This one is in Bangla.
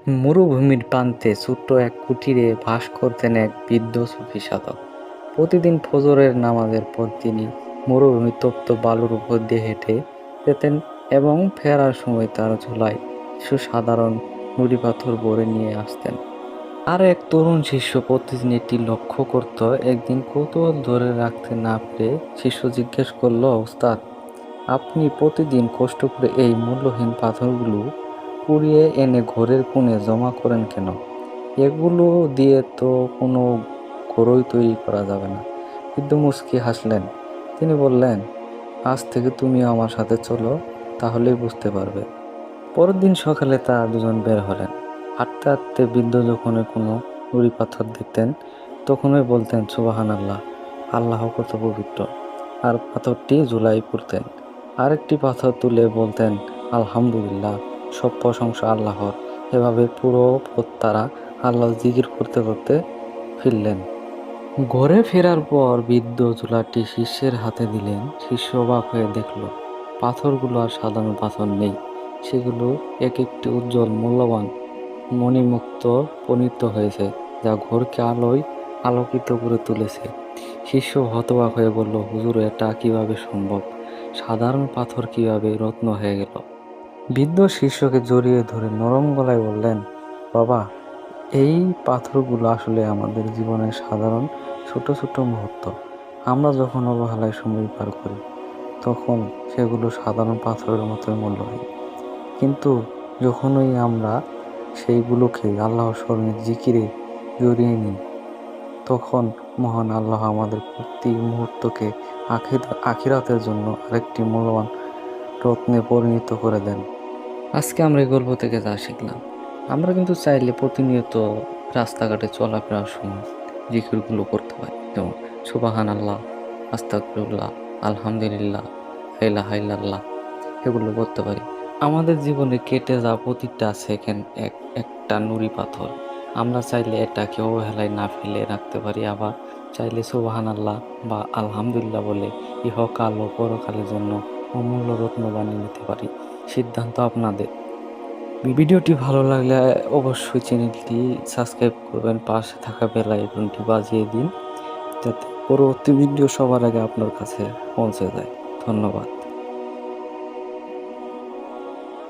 মরুভূমির প্রান্তে ছোট্ট এক কুটিরে বাস করতেন এক বৃদ্ধ সুফি সাধক। প্রতিদিন ফজরের নামাজের পর তিনি মরুভূমির তপ্ত বালুর উপর দিয়ে হেঁটে যেতেন এবং ফেরার সময় তার ঝোলায় কিছু সাধারণ নুড়ি পাথর ভরে নিয়ে আসতেন। আর এক তরুণ শিষ্য প্রতিদিন এটি লক্ষ্য করত। একদিন কৌতূহল ধরে রাখতে না পেরে শিষ্য জিজ্ঞেস করলো, ওস্তাদ, আপনি প্রতিদিন কষ্ট করে এই মূল্যহীন পাথরগুলো কুড়িয়ে এনে ঘরের কোণে জমা করেন কেন? এগুলো দিয়ে তো কোনো ঘরই তৈরি করা যাবে না। বৃদ্ধ মুচকি হাসলেন। তিনি বললেন, আজ থেকে তুমিও আমার সাথে চলো, তাহলেই বুঝতে পারবে। পরের দিন সকালে তারা দুজন বের হলেন। হাঁটতে হাঁটতে বৃদ্ধ যখনই কোনো নুড়ি পাথর দেখতেন তখনই বলতেন, সুবহান আল্লাহ, আল্লাহ কত পবিত্র, আর পাথরটি ঝুলাই পড়তেন। আরেকটি পাথর তুলে বলতেন, আলহামদুলিল্লাহ, সব প্রশংসা আল্লাহর। এভাবে পুরো পথ তারা আল্লাহ জিকির করতে করতে ফিরলেন। ঘরে ফেরার পর বৃদ্ধ ঝোলাটি শিষ্যের হাতে দিলেন। শিষ্য অবাক হয়ে দেখল, পাথরগুলো আর সাধারণ পাথর নেই, সেগুলো এক একটি উজ্জ্বল মূল্যবান মণিমুক্ত পরিণত হয়েছে, যা ঘরকে আলোয় আলোকিত করে তুলেছে। শিষ্য হতবাক হয়ে বলল, হুজুর, এটা কিভাবে সম্ভব? সাধারণ পাথর কিভাবে রত্ন হয়ে গেল? বৃদ্ধ শিষ্যকে জড়িয়ে ধরে নরম গলায় বললেন, বাবা, এই পাথরগুলো আসলে আমাদের জীবনের সাধারণ ছোট ছোট মুহূর্ত। আমরা যখন অবহেলায় সময় পার করি তখন সেগুলো সাধারণ পাথরের মতোই মূল্যহীন। কিন্তু যখনই আমরা সেইগুলোকে আল্লাহর স্মরণে জিকিরে জড়িয়ে নিই, তখন মহান আল্লাহ আমাদের প্রতি মুহূর্তকে আখিরাতের জন্য আরেকটি মূল্যবান রত্নে পরিণত করে দেন। আজকে আমরা এই গল্প থেকে যা শিখলাম, আমরা কিন্তু চাইলে প্রতিনিয়ত রাস্তাঘাটে চলাফেরার সময় জিকিরগুলো করতে পারি, যেমন সুবহান আল্লাহ, আস্তাগফিরুল্লাহ, আলহামদুলিল্লাহ, লা ইলাহা ইল্লাল্লাহ, এগুলো করতে পারি। আমাদের জীবনে কেটে যাওয়া প্রতিটা সেকেন্ড একটা নুড়ি পাথর। আমরা চাইলে এটাকে অবহেলায় না ফেলে রাখতে পারি, আবার চাইলে সুবহান আল্লাহ বা আলহামদুলিল্লাহ বলে ইহকাল ও পরকালের জন্য অমূল্য রত্ন বানিয়ে নিতে পারি। সিদ্ধান্ত আপনাদের। ভিডিওটি ভালো লাগলে অবশ্যই চ্যানেলটি সাবস্ক্রাইব করবেন, পাশে থাকা বেল আইকনটি বাজিয়ে দিন, যাতে পরবর্তী ভিডিও সবার আগে আপনার কাছে পৌঁছে যায়। ধন্যবাদ।